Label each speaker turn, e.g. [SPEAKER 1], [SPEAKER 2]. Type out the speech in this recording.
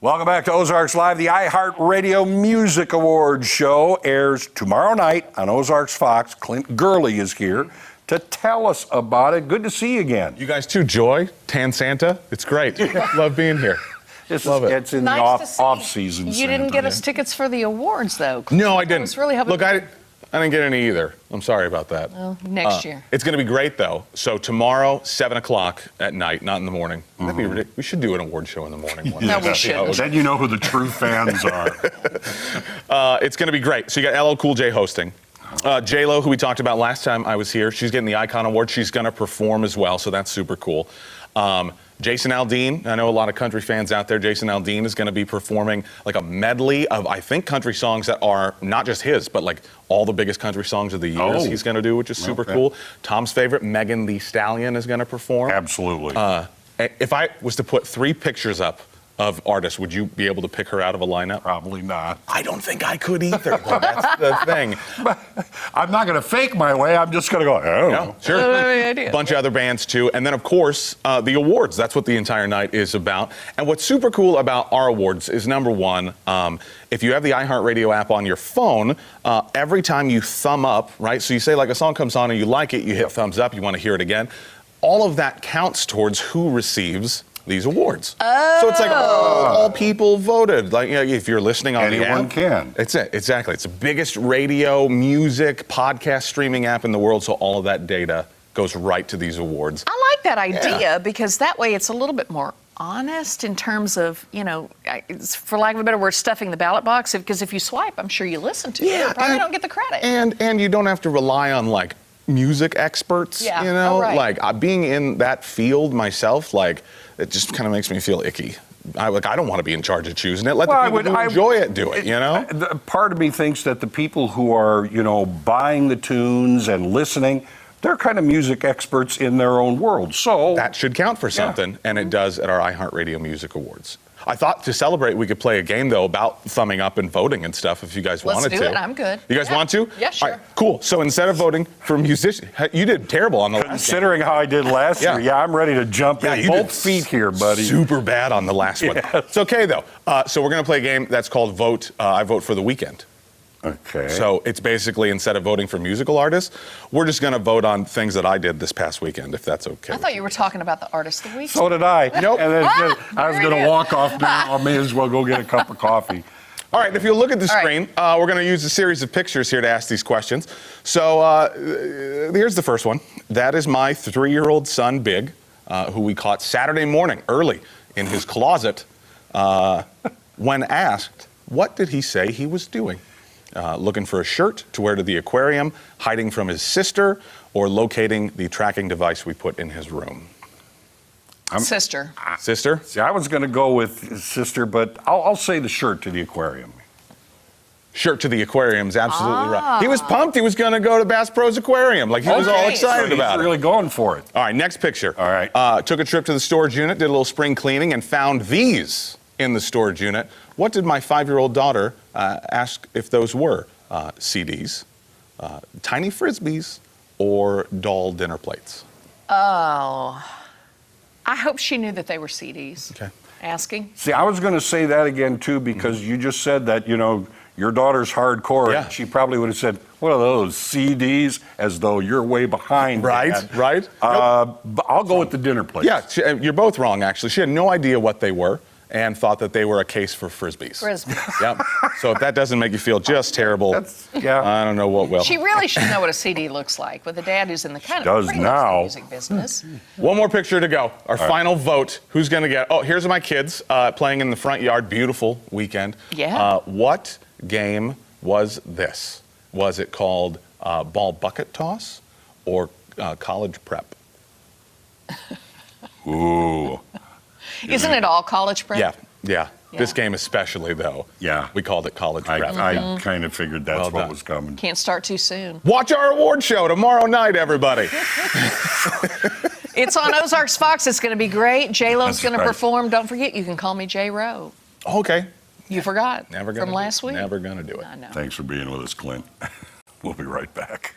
[SPEAKER 1] Welcome back to Ozarks Live. The iHeart Radio Music Awards show airs tomorrow night on Ozarks Fox. Clint Gurley is here to tell us about it. Good to see you again.
[SPEAKER 2] You guys too. Joy, Tan Santa. It's great. Love being here. Love it.
[SPEAKER 1] It's in
[SPEAKER 3] Nice
[SPEAKER 1] the off-season.
[SPEAKER 3] You didn't get us tickets for the awards, though.
[SPEAKER 2] No, I didn't.
[SPEAKER 3] I was really hoping.
[SPEAKER 2] Look, I didn't get any either. I'm sorry about that.
[SPEAKER 3] Well, next year.
[SPEAKER 2] It's going to be great, though. So tomorrow, 7 o'clock at night, not in the morning. That'd be ridiculous. We should do an award show in the morning.
[SPEAKER 3] No, we shouldn't.
[SPEAKER 1] Then you know who the true fans are.
[SPEAKER 2] It's going to be great. So you got LL Cool J hosting. J-Lo, who we talked about last time I was here, she's getting the Icon Award. She's going to perform as well, so that's super cool. Jason Aldean, I know a lot of country fans out there. Jason Aldean is going to be performing like a medley of, I think, country songs that are not just his, but like all the biggest country songs of the years he's going to do, which is super cool. Tom's favorite, Megan Thee Stallion, is going to perform.
[SPEAKER 1] Absolutely.
[SPEAKER 2] If I was to put 3 pictures up of artists, would you be able to pick her out of a lineup?
[SPEAKER 1] Probably not.
[SPEAKER 2] I don't think I could either. That's the thing.
[SPEAKER 1] I'm not going to fake my way. I'm just going to go, oh.
[SPEAKER 2] No, sure. A bunch of other bands, too. And then, of course, the awards. That's what the entire night is about. And what's super cool about our awards is, number one, if you have the iHeartRadio app on your phone, every time you thumb up, right? So you say, like, a song comes on and you like it, you hit thumbs up, you want to hear it again. All of that counts towards who receives these awards. So it's like all people voted. Like, you know, if you're listening on the app,
[SPEAKER 1] anyone can.
[SPEAKER 2] It's it, exactly. It's the biggest radio, music, podcast streaming app in the world, so all of that data goes right to these awards.
[SPEAKER 3] I like that idea because that way it's a little bit more honest in terms of, you know, for lack of a better word, stuffing the ballot box. Because if you swipe, I'm sure you listen to it. You probably don't get the credit.
[SPEAKER 2] And you don't have to rely on, like, music experts, you know? Like, being in that field myself, like, it just kind of makes me feel icky. I don't want to be in charge of choosing it. Let the people who enjoy it do it, you know?
[SPEAKER 1] Part of me thinks that the people who are, you know, buying the tunes and listening, they're kind of music experts in their own world. So
[SPEAKER 2] that should count for something, and it does at our iHeartRadio Music Awards. I thought to celebrate, we could play a game, though, about thumbing up and voting and stuff if you guys wanted to.
[SPEAKER 3] Let's do it. I'm good.
[SPEAKER 2] You guys want to?
[SPEAKER 3] Yeah, sure.
[SPEAKER 2] All right, cool. So instead of voting for musicians, you did terrible on the last
[SPEAKER 1] Considering how I did last year, I'm ready to jump in both feet here, buddy.
[SPEAKER 2] Super bad on the last one. It's okay, though. So we're going to play a game that's called Vote. I Vote for the Weekend.
[SPEAKER 1] Okay.
[SPEAKER 2] So it's basically, instead of voting for musical artists, we're just going to vote on things that I did this past weekend, if that's okay.
[SPEAKER 3] I thought you were talking about the artist of the week.
[SPEAKER 1] So did I.
[SPEAKER 2] Nope.
[SPEAKER 1] And then I was going to walk off now. I may as well go get a cup of coffee.
[SPEAKER 2] All right, if you look at the screen, we're going to use a series of pictures here to ask these questions. So here's the first one. That is my 3-year-old son, Big, who we caught Saturday morning early in his closet. When asked, what did he say he was doing? Looking for a shirt to wear to the aquarium, hiding from his sister, or locating the tracking device we put in his room?
[SPEAKER 3] Sister.
[SPEAKER 2] Sister?
[SPEAKER 1] See, I was going to go with his sister, but I'll say the shirt to the aquarium.
[SPEAKER 2] Shirt to the aquarium's absolutely right. He was pumped. He was going to go to Bass Pro's Aquarium. Like, he was all excited about it.
[SPEAKER 1] He's really going for it.
[SPEAKER 2] All right, next picture.
[SPEAKER 1] All right.
[SPEAKER 2] Took a trip to the storage unit, did a little spring cleaning, and found these in the storage unit. What did my 5-year-old daughter ask if those were? CDs, tiny Frisbees, or doll dinner plates?
[SPEAKER 3] Oh. I hope she knew that they were CDs.
[SPEAKER 2] Okay.
[SPEAKER 3] Asking.
[SPEAKER 1] See, I was going to say that again, too, because you just said that, you know, your daughter's hardcore.
[SPEAKER 2] Yeah.
[SPEAKER 1] She probably would have said, what are those, CDs? As though you're way behind.
[SPEAKER 2] Right.
[SPEAKER 1] But I'll go with the dinner plate.
[SPEAKER 2] Yeah, you're both wrong, actually. She had no idea what they were and thought that they were a case for Frisbees. Yep. So if that doesn't make you feel just terrible, I don't know what will.
[SPEAKER 3] She really should know what a CD looks like with a dad who's in the kind
[SPEAKER 1] of
[SPEAKER 3] pretty much the music business.
[SPEAKER 2] One more picture to go. Our final vote. Who's going to get? Oh, here's my kids playing in the front yard. Beautiful weekend.
[SPEAKER 3] Yeah.
[SPEAKER 2] What game was this? Was it called ball bucket toss or college prep?
[SPEAKER 1] Ooh.
[SPEAKER 3] Isn't it all college prep?
[SPEAKER 2] Yeah. This game especially, though.
[SPEAKER 1] Yeah.
[SPEAKER 2] We called it college prep.
[SPEAKER 1] I kind of figured that's what was coming.
[SPEAKER 3] Can't start too soon.
[SPEAKER 2] Watch our award show tomorrow night, everybody.
[SPEAKER 3] It's on Ozarks Fox. It's going to be great. J-Lo's going to perform. Don't forget, you can call me J-Ro.
[SPEAKER 2] Okay.
[SPEAKER 3] You forgot
[SPEAKER 2] Never gonna
[SPEAKER 3] from last week?
[SPEAKER 2] Never going to do it.
[SPEAKER 3] I know.
[SPEAKER 1] Thanks for being with us, Clint. We'll be right back.